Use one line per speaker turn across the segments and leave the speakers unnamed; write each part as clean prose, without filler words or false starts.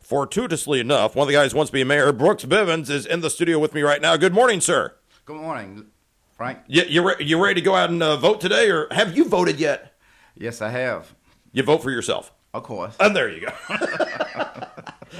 Fortuitously enough, one of the guys who wants to be mayor, Brooks Bivins, is in the studio with me right now. Good morning, sir.
Good morning, Frank.
You ready to go out and vote today, or have you voted yet?
Yes, I have.
You vote for yourself?
Of course.
And there you go.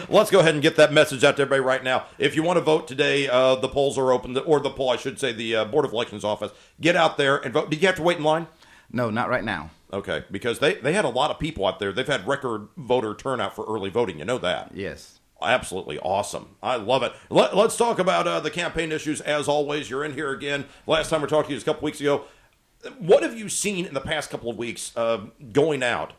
Let's go ahead and get that message out to everybody right now. If you want to vote today, the polls are open, or the poll, I should say, the Board of Elections office. Get out there and vote. Did you have to wait in line?
No, not right now.
Okay, because they had a lot of people out there. They've had record voter turnout for early voting. You know that?
Yes.
Absolutely awesome. I love it. Let's talk about the campaign issues. As always, you're in here again. Last time we talked to you was a couple weeks ago. What have you seen in the past couple of weeks going out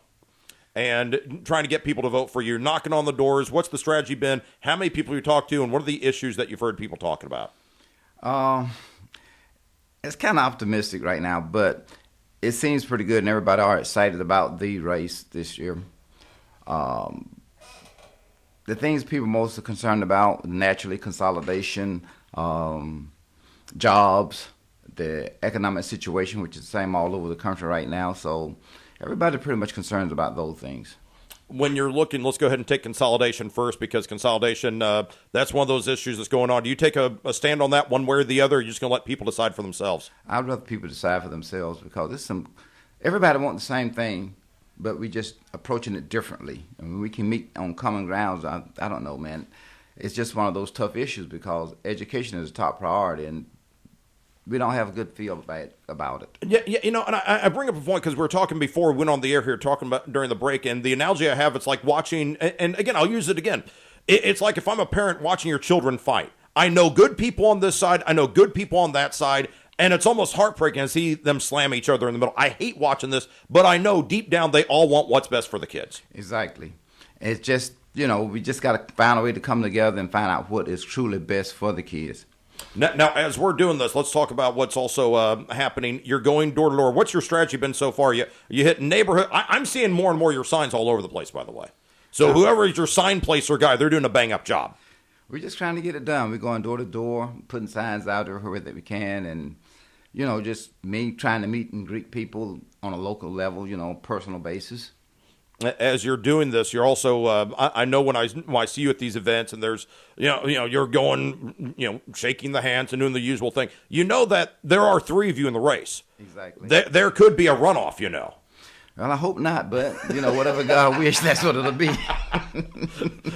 and trying to get people to vote for you, knocking on the doors? What's the strategy been? How many people you talked to, and what are the issues that you've heard people talking about?
It's kind of optimistic right now, but it seems pretty good, and everybody are excited about the race this year. The things people most are concerned about, naturally, consolidation, jobs, the economic situation, which is the same all over the country right now. So everybody pretty much concerned about those things.
When you're looking, let's go ahead and take consolidation first, because consolidation, that's one of those issues that's going on. Do you take a stand on that one way or the other, or are you just going to let people decide for themselves?
I'd rather people decide for themselves, because everybody wants the same thing, but we just approaching it differently. I mean, we can meet on common grounds. I don't know, man. It's just one of those tough issues, because education is a top priority, and we don't have a good feel about it.
Yeah, and I bring up a point because we were talking before we went on the air here, talking about during the break, and the analogy I have, it's like watching, and again, I'll use it again. It's like if I'm a parent watching your children fight. I know good people on this side, I know good people on that side, and it's almost heartbreaking to see them slam each other in the middle. I hate watching this, but I know deep down they all want what's best for the kids.
Exactly. It's just, we just got to find a way to come together and find out what is truly best for the kids.
Now, as we're doing this, let's talk about what's also happening. You're going door to door. What's your strategy been so far? You hit neighborhood. I'm seeing more and more your signs all over the place, by the way. So whoever is your sign placer guy, they're doing a bang-up job.
We're just trying to get it done. We're going door to door, putting signs out everywhere that we can, and, just me trying to meet and greet people on a local level, personal basis.
As you're doing this, you're also, I know when I see you at these events and there's, you're going, shaking the hands and doing the usual thing. You know that there are three of you in the race.
Exactly.
There could be a runoff,
Well, I hope not, but, whatever God wish, that's what it'll be.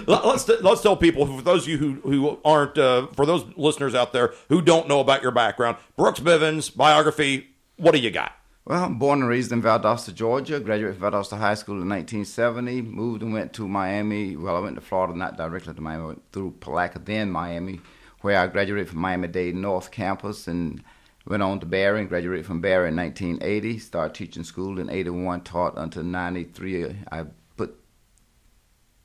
Let's tell people, for those of you who aren't, for those listeners out there who don't know about your background, Brooks Bivins, biography, what do you got?
Well, I'm born and raised in Valdosta, Georgia. Graduated from Valdosta High School in 1970. Moved and went to Miami. Well, I went to Florida, not directly to Miami. I went through Palaca, then Miami, where I graduated from Miami-Dade North Campus and went on to Barry and graduated from Barry in 1980. Started teaching school in 81, taught until 93. I put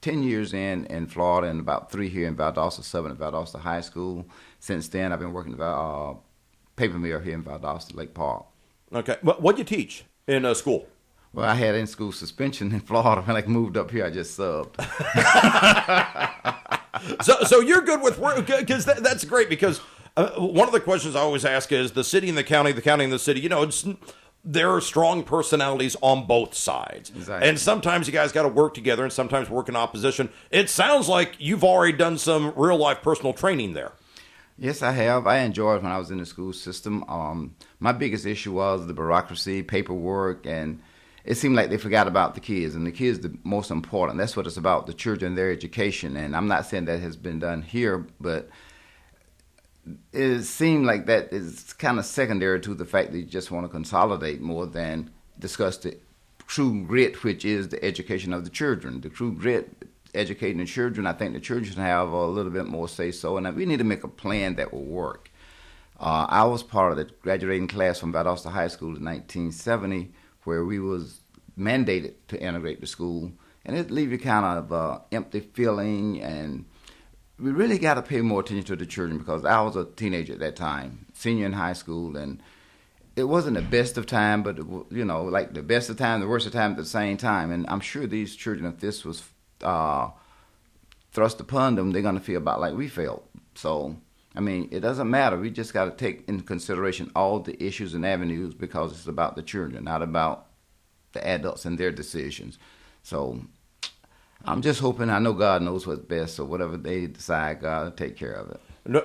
10 years in Florida and about 3 here in Valdosta, 7 at Valdosta High School. Since then, I've been working at paper mill here in Valdosta, Lake Park. Okay.
What do you teach in school?
Well, I had in-school suspension in Florida. When I moved up here, I just subbed.
So you're good with work, because that's great, because one of the questions I always ask is the city and the county and the city, there are strong personalities on both sides.
Exactly.
And sometimes you guys got to work together and sometimes work in opposition. It sounds like you've already done some real-life personal training there.
Yes, I have. I enjoyed when I was in the school system. My biggest issue was the bureaucracy, paperwork, and it seemed like they forgot about the kids. And the kids are the most important. That's what it's about, the children, their education. And I'm not saying that has been done here, but it seemed like that is kind of secondary to the fact that you just want to consolidate more than discuss the true grit, which is the education of the children. The true grit, educating the children, I think the children should have a little bit more say-so, and we need to make a plan that will work. I was part of the graduating class from Valdosta High School in 1970, where we was mandated to integrate the school, and it leaves you kind of empty feeling, and we really got to pay more attention to the children, because I was a teenager at that time, senior in high school, and it wasn't the best of time, but like the best of time, the worst of time at the same time, and I'm sure these children, if this was thrust upon them, they're going to feel about like we felt. So, it doesn't matter. We just got to take into consideration all the issues and avenues, because it's about the children, not about the adults and their decisions. So, I'm just hoping. I know God knows what's best, so whatever they decide, God will take care of it.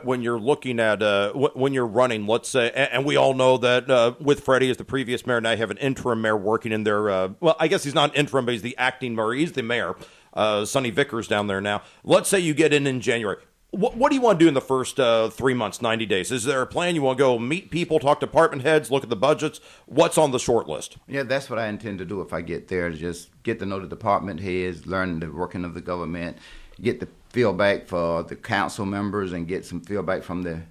When you're looking at when you're running, let's say, and we all know that with Freddie as the previous mayor, now you have an interim mayor working in there. Well, I guess he's not interim, but he's the acting mayor. He's the mayor, Sonny Vickers down there now. Let's say you get in January. What do you want to do in the first 3 months, 90 days? Is there a plan? You want to go meet people, talk to department heads, look at the budgets? What's on the short list?
Yeah, that's what I intend to do if I get there, to just get to know the department heads, learn the working of the government, get the feedback for the council members, and get some feedback from the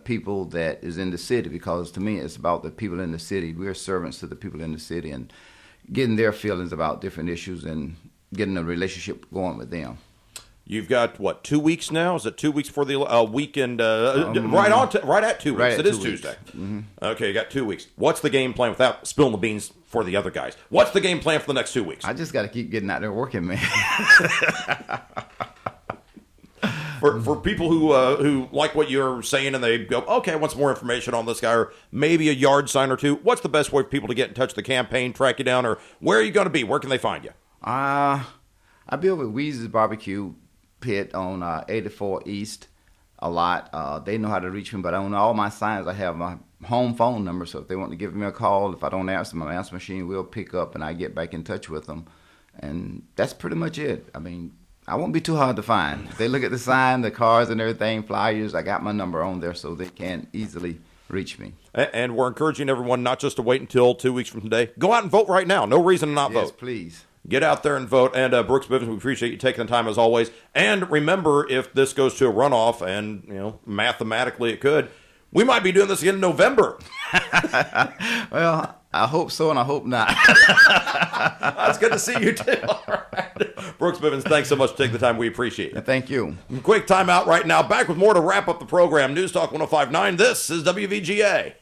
people that is in the city, because to me it's about the people in the city. We're servants to the people in the city, and getting their feelings about different issues and getting a relationship going with them.
You've got, what, 2 weeks now? Is it 2 weeks for the weekend? Right at 2 weeks.
Right at
it is
2 weeks.
Tuesday. Mm-hmm. Okay, you got 2 weeks. What's the game plan without spilling the beans for the other guys? What's the game plan for the next 2 weeks?
I just got to keep getting out there working, man.
For people who like what you're saying and they go, okay, I want some more information on this guy, or maybe a yard sign or two, what's the best way for people to get in touch with the campaign, track you down, or where are you going to be? Where can they find you?
I'll be over at Weezy's Barbecue Pit on 84 East a lot. They know how to reach me, but on all my signs I have my home phone number, so if they want to give me a call, if I don't answer, my answer machine will pick up and I get back in touch with them. And that's pretty much it. I mean, I won't be too hard to find. If they look at the sign, the cars and everything, flyers, I got my number on there so they can easily reach me.
And we're encouraging everyone not just to wait until 2 weeks from today. Go out and vote right now. No reason to not vote.
Yes, please.
Get out there and vote. And Brooks Bivins, we appreciate you taking the time as always. And remember, if this goes to a runoff, and mathematically it could, we might be doing this again in November.
Well, I hope so, and I hope not.
It's good to see you too. All right. Brooks Bivins, thanks so much for taking the time. We appreciate it.
Thank you.
Quick time out right now. Back with more to wrap up the program. News Talk 105.9. This is WVGA.